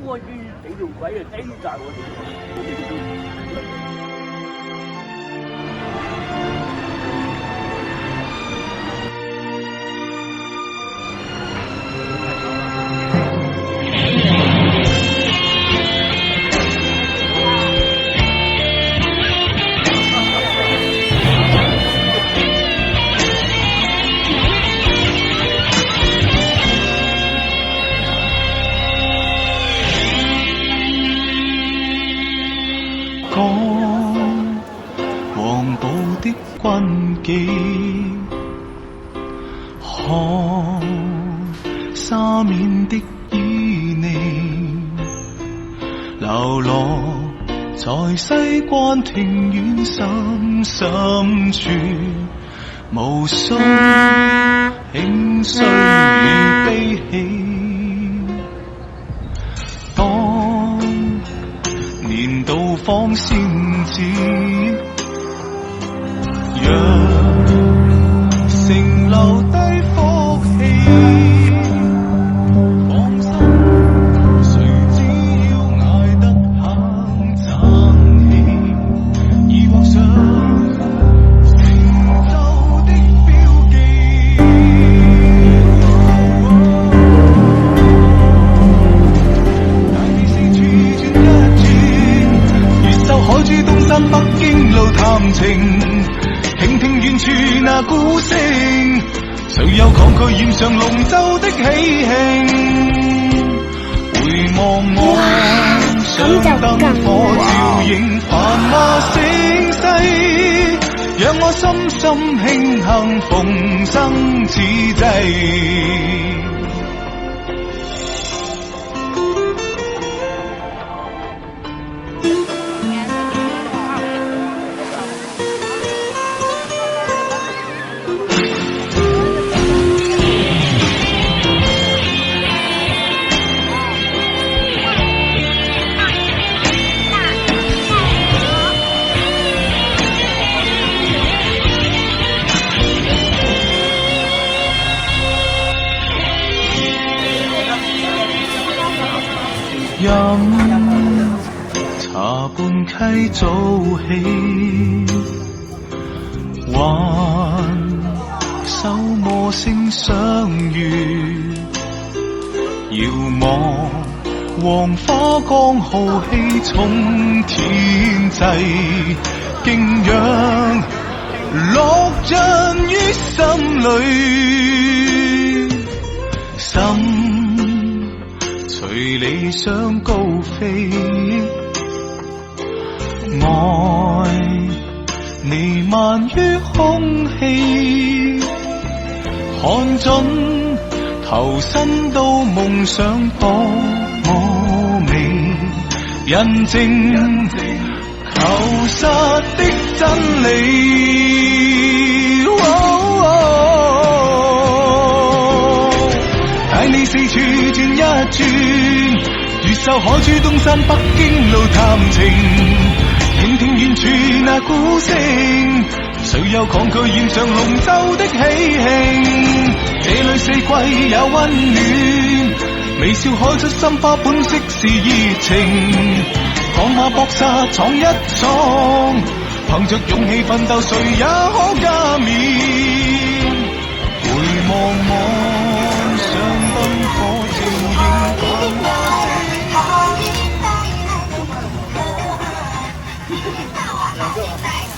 嗰幾條鬼啊頂晒我哋。黃埔的軍旗，看沙面的旖旎，流落在西關庭院深深處，無需輕衰與悲喜。當年到訪先知，讓城留低福氣。放心，誰只要捱得肯爭氣，已畫上成就的標記。帶你四處轉一轉，越秀海珠東山北京路談情，聽聽遠處那鼓聲，誰又抗拒染上龍舟的喜慶？回望我上燈火照映繁華盛世，讓我深深慶幸逢生此際。飲茶半溪早起，還手磨聲相遇，遙望黃花江浩氣衝天際，敬仰落進於心裏，隨理想高飛，愛彌漫於空氣，看準投身到夢想多麼美，印證求實的真理。帶你四處轉一轉，越秀海珠東山北京路談情，聽聽遠處那鼓聲，誰又抗拒染上龍舟的喜慶？這裏四季也溫暖，微笑開出心花本色是熱情，趕馬搏殺闖一闖，憑着勇氣奮鬥誰也可加冕。回望我上燈火照映繁華盛世。